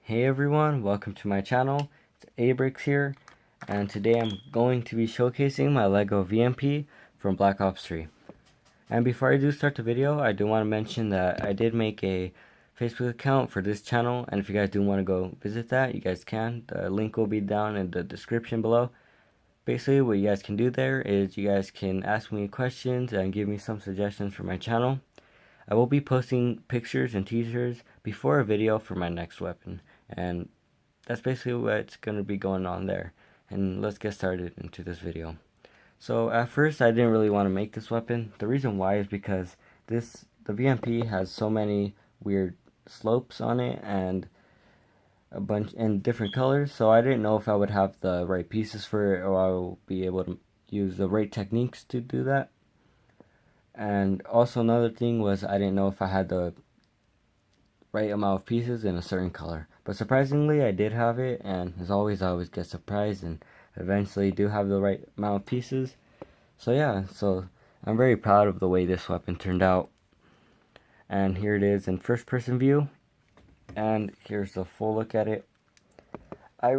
Hey everyone, welcome to my channel. It's Abrix here, and today I'm going to be showcasing my LEGO VMP from Black Ops 3. And before I do start the video, I do want to mention that I did make a Facebook account for this channel, and if you guys do want to go visit that, you guys can. The link will be down in the description below. Basically, what you guys can do there is you guys can ask me questions and give me some suggestions for my channel. I will be posting pictures and teasers before a video for my next weapon, and that's basically what's going to be going on there. And let's get started into this video. So at first I didn't really want to make this weapon. The reason why is because the VMP has so many weird slopes on it and a bunch in different colors, so I didn't know if I would have the right pieces for it or I will be able to use the right techniques to do that. And also another thing was I didn't know if I had the right amount of pieces in a certain color. But surprisingly I did have it, and as always I always get surprised and eventually do have the right amount of pieces. So yeah, so I'm very proud of the way this weapon turned out. And here it is in first person view, and here's the full look at it. I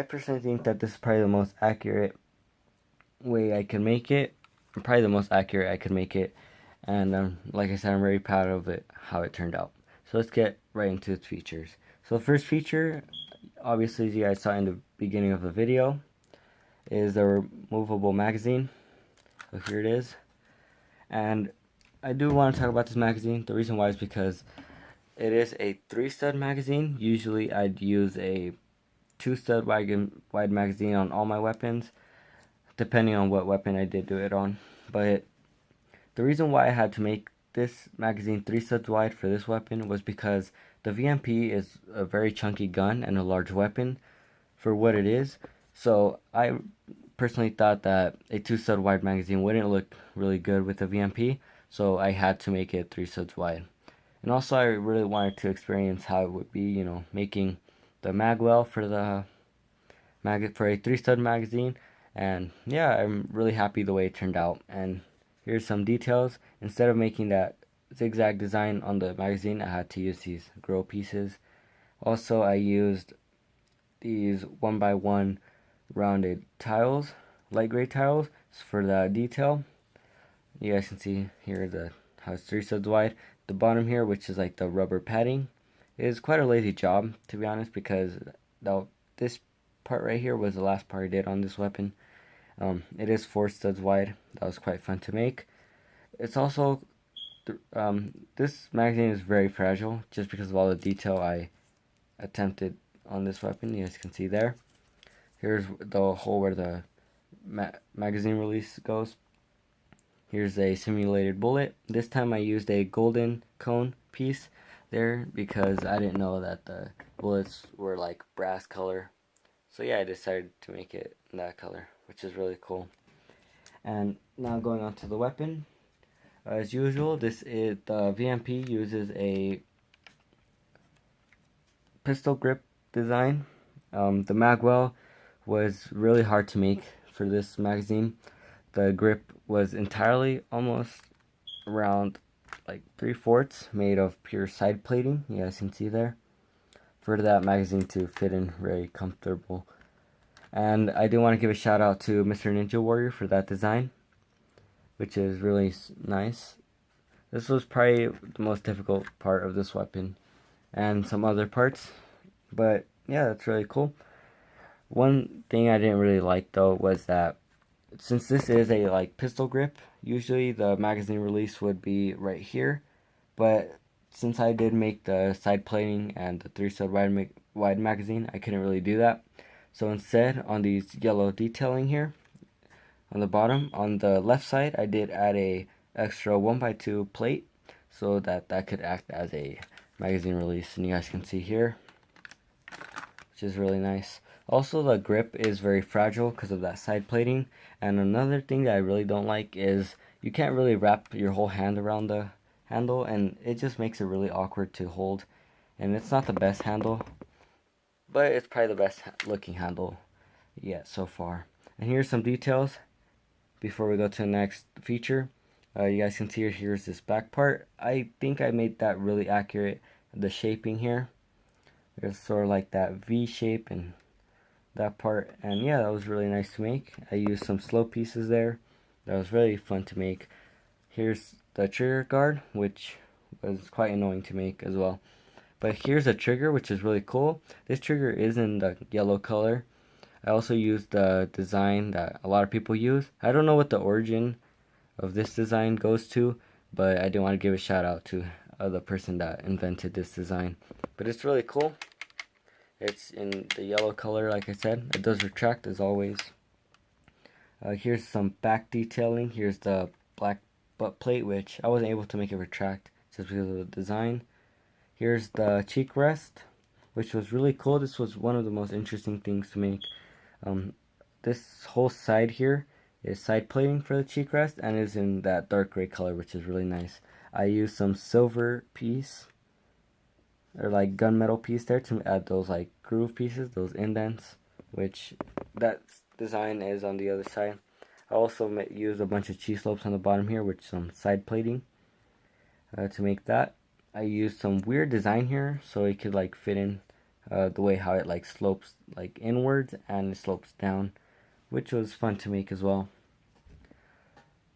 personally think that this is probably the most accurate way I can make it. Probably the most accurate I could make it, and like I said, I'm very proud of it, how it turned out. So let's get right into its features. So the first feature, obviously as you guys saw in the beginning of the video, is the removable magazine. So here it is, and I do want to talk about this magazine. The reason why is because it is a 3-stud magazine. Usually I'd use a 2-stud wide magazine on all my weapons, depending on what weapon I did do it on. But the reason why I had to make this magazine 3 studs wide for this weapon was because the VMP is a very chunky gun and a large weapon for what it is. So I personally thought that a 2-stud wide magazine wouldn't look really good with the VMP, so I had to make it 3 studs wide. And also I really wanted to experience how it would be, you know, making the magwell for a 3-stud magazine. And yeah, I'm really happy the way it turned out. And here's some details. Instead of making that zigzag design on the magazine, I had to use these grow pieces. Also, I used these 1x1 rounded tiles, light gray tiles, for the detail. You guys can see here how it's 3 studs wide. The bottom here, which is like the rubber padding, is quite a lazy job, to be honest, because this part right here was the last part I did on this weapon. It is 4 studs wide. That was quite fun to make. It's also this magazine is very fragile just because of all the detail I attempted on this weapon. You guys can see there. Here's the hole where the magazine release goes. Here's a simulated bullet. This time I used a golden cone piece there because I didn't know that the bullets were like brass color. So yeah, I decided to make it that color, which is really cool. And now going on to the weapon. As usual, the VMP uses a pistol grip design. The magwell was really hard to make for this magazine. The grip was entirely almost around like 3/4 made of pure side plating. You guys can see there, for that magazine to fit in very comfortable. And I do want to give a shout out to Mr. Ninja Warrior for that design, which is really nice. This was probably the most difficult part of this weapon, and some other parts, but yeah, that's really cool. One thing I didn't really like though was that since this is a like pistol grip, usually the magazine release would be right here, but since I did make the side plating and the 3-stud wide magazine, I couldn't really do that. So instead, on these yellow detailing here on the bottom, on the left side, I did add a extra 1x2 plate so that could act as a magazine release, and you guys can see here, which is really nice. Also, the grip is very fragile because of that side plating. And another thing that I really don't like is you can't really wrap your whole hand around the handle, and it just makes it really awkward to hold. And it's not the best handle, but it's probably the best looking handle yet so far. And here's some details before we go to the next feature. You guys can see here's this back part. I think I made that really accurate, the shaping here. There's sort of like that V shape and that part, and yeah, that was really nice to make. I used some slope pieces there. That was really fun to make. Here's the trigger guard, which was quite annoying to make as well. But here's a trigger, which is really cool. This trigger is in the yellow color. I also used the design that a lot of people use. I don't know what the origin of this design goes to, but I do want to give a shout out to the person that invented this design. But it's really cool. It's in the yellow color, like I said. It does retract as always. Here's some back detailing. Here's the black butt plate, which I wasn't able to make it retract just because of the design. Here's the cheek rest, which was really cool. This was one of the most interesting things to make. This whole side here is side plating for the cheek rest, and is in that dark gray color, which is really nice. I used some silver piece, or like gunmetal piece there, to add those like groove pieces, those indents, which that design is on the other side. I also used a bunch of cheese slopes on the bottom here with some side plating to make that. I used some weird design here so it could like fit in the way how it like slopes like inwards and it slopes down, which was fun to make as well.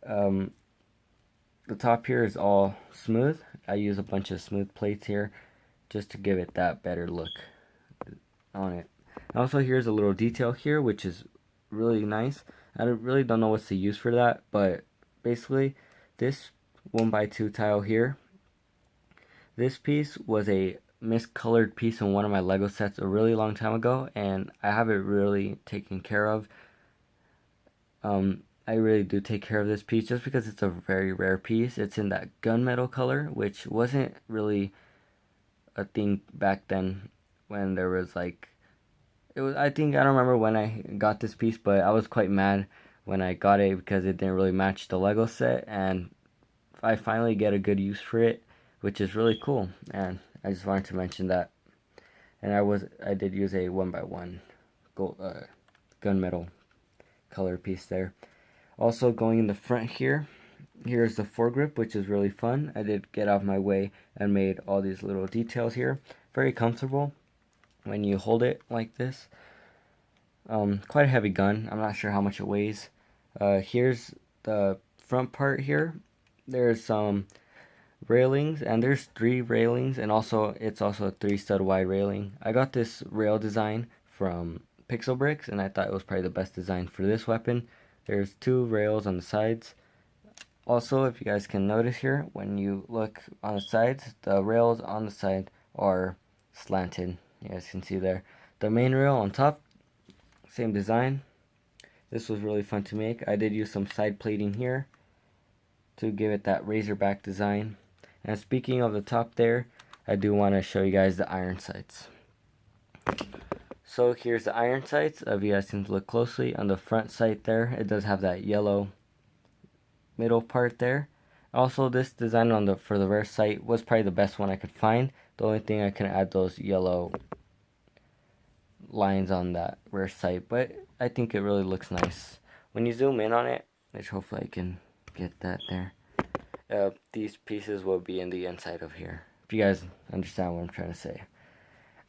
The top here is all smooth. I use a bunch of smooth plates here just to give it that better look on it. Also, here's a little detail here, which is really nice. I really don't know what's the use for that, but basically this 1x2 tile here, this piece was a miscolored piece in one of my Lego sets a really long time ago, and I have it really taken care of. I really do take care of this piece just because it's a very rare piece. It's in that gunmetal color, which wasn't really a thing back then when there was like, it was, I don't remember when I got this piece, but I was quite mad when I got it because it didn't really match the Lego set, and I finally get a good use for it, which is really cool, and I just wanted to mention that. And I did use a 1x1 gold gunmetal color piece there. Also, going in the front here, here's the foregrip, which is really fun. I did get out of my way and made all these little details here. Very comfortable when you hold it like this. Quite a heavy gun. I'm not sure how much it weighs. Here's the front part here. There's some railings, and there's 3 railings, and also it's also a 3 stud wide railing. I got this rail design from Pixel Bricks, and I thought it was probably the best design for this weapon. There's 2 rails on the sides. Also, if you guys can notice here, when you look on the sides, the rails on the side are slanted. You guys can see there. The main rail on top, same design. This was really fun to make. I did use some side plating here to give it that razorback design. And speaking of the top there, I do want to show you guys the iron sights. So here's the iron sights. If you guys can look closely on the front sight there, it does have that yellow middle part there. Also, this design on for the rear sight was probably the best one I could find. The only thing I can add those yellow lines on that rear sight, but I think it really looks nice when you zoom in on it, which hopefully I can get that there. These pieces will be in the inside of here, if you guys understand what I'm trying to say.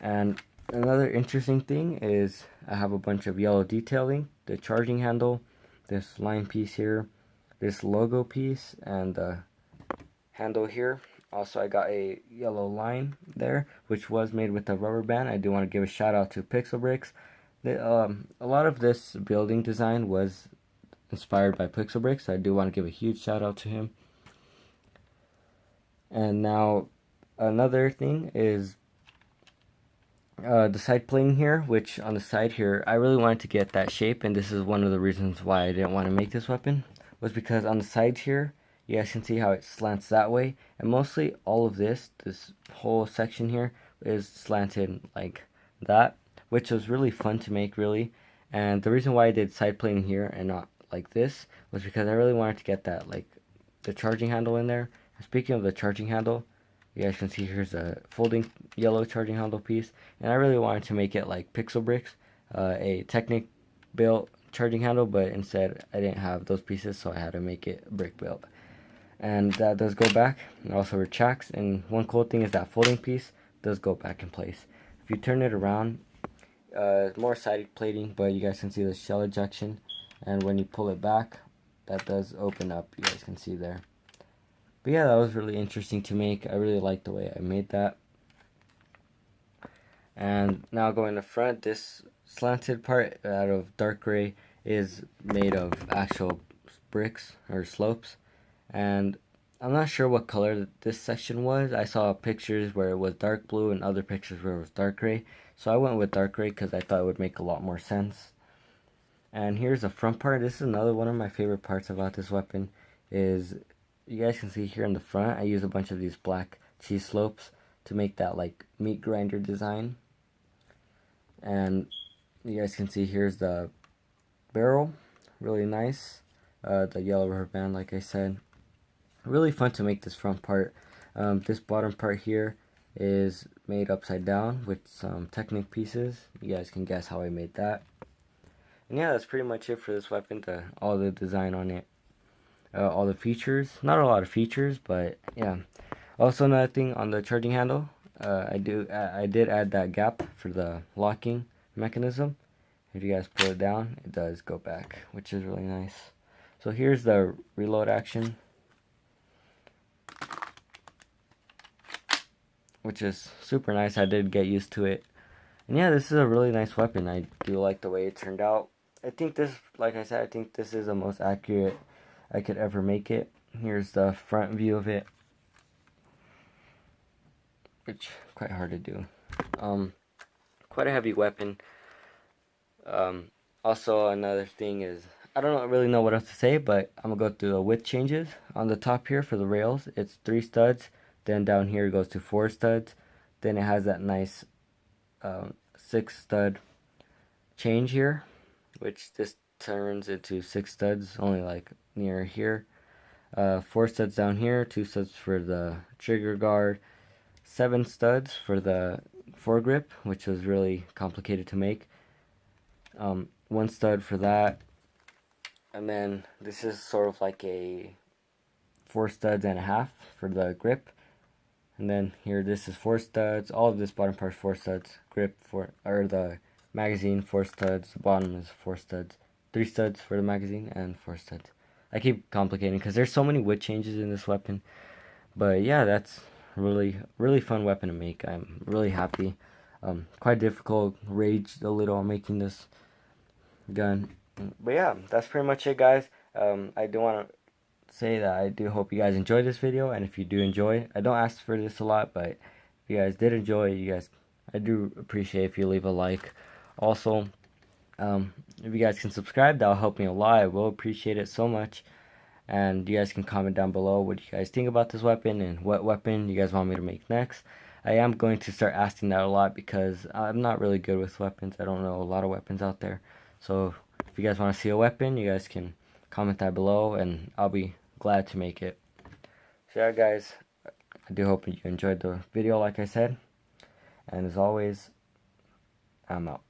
And another interesting thing is I have a bunch of yellow detailing, the charging handle, this line piece here, this logo piece, and the handle here. Also, I got a yellow line there, which was made with a rubber band. I do want to give a shout out to Pixel Bricks. A lot of this building design was inspired by Pixel Bricks, so I do want to give a huge shout out to him. And now another thing is the side plating here, which on the side here, I really wanted to get that shape, and this is one of the reasons why I didn't want to make this weapon, was because on the sides here, you guys can see how it slants that way, and mostly all of this whole section here is slanted like that, which was really fun to make, really. And the reason why I did side plating here and not like this was because I really wanted to get that, like, the charging handle in there. And speaking of the charging handle, you guys can see here's a folding yellow charging handle piece, and I really wanted to make it like Pixel Bricks, a Technic built charging handle, but instead I didn't have those pieces, so I had to make it brick built. And that does go back and also retracts, and one cool thing is that folding piece does go back in place. If you turn it around, more side plating, but you guys can see the shell ejection, and when you pull it back, that does open up. You guys can see there. But yeah, that was really interesting to make. I really like the way I made that. And now going to front, this slanted part out of dark gray is made of actual bricks or slopes, and I'm not sure what color this section was. I saw pictures where it was dark blue and other pictures where it was dark gray, so I went with dark gray because I thought it would make a lot more sense. And here's the front part. This is another one of my favorite parts about this weapon. Is you guys can see here in the front, I use a bunch of these black cheese slopes to make that like meat grinder design. And you guys can see here's the barrel, really nice. The yellow rubber band, like I said, really fun to make this front part. This bottom part here is made upside down with some Technic pieces. You guys can guess how I made that. And yeah, that's pretty much it for this weapon. All the design on it, all the features. Not a lot of features, but yeah. Also, another thing on the charging handle, I did add that gap for the locking mechanism. If you guys pull it down, it does go back, which is really nice. So here's the reload action, which is super nice. I did get used to it. And yeah, this is a really nice weapon. I do like the way it turned out. I think this, like I said, I think this is the most accurate I could ever make it. Here's the front view of it, which quite hard to do. Quite a heavy weapon. Also, another thing is, I don't really know what else to say, but I'm gonna go through the width changes. On the top here for the rails, it's 3 studs. Then down here it goes to 4 studs. Then it has that nice 6 stud change here, which this turns into 6 studs, only like near here. 4 studs down here, 2 studs for the trigger guard, 7 studs for the foregrip, which was really complicated to make. 1 stud for that, and then this is sort of like a 4 studs and a half for the grip. And then here, this is 4 studs. All of this bottom part is 4 studs. Grip for, or the magazine, 4 studs. The bottom is 4 studs. 3 studs for the magazine and 4 studs. I keep complicating because there's so many width changes in this weapon. But yeah, that's really fun weapon to make. I'm really happy. Quite difficult. Raged a little on making this gun. But yeah, that's pretty much it, guys. I do want to say that I do hope you guys enjoyed this video, and if you do enjoy, I don't ask for this a lot, but if you guys did enjoy, I do appreciate if you leave a like. Also, if you guys can subscribe, that'll help me a lot. I will appreciate it so much. And you guys can comment down below what you guys think about this weapon and what weapon you guys want me to make next. I am going to start asking that a lot because I'm not really good with weapons. I don't know a lot of weapons out there. So if you guys want to see a weapon, you guys can comment that below and I'll be glad to make it. So yeah, guys, I do hope you enjoyed the video, like I said. And as always, I'm out.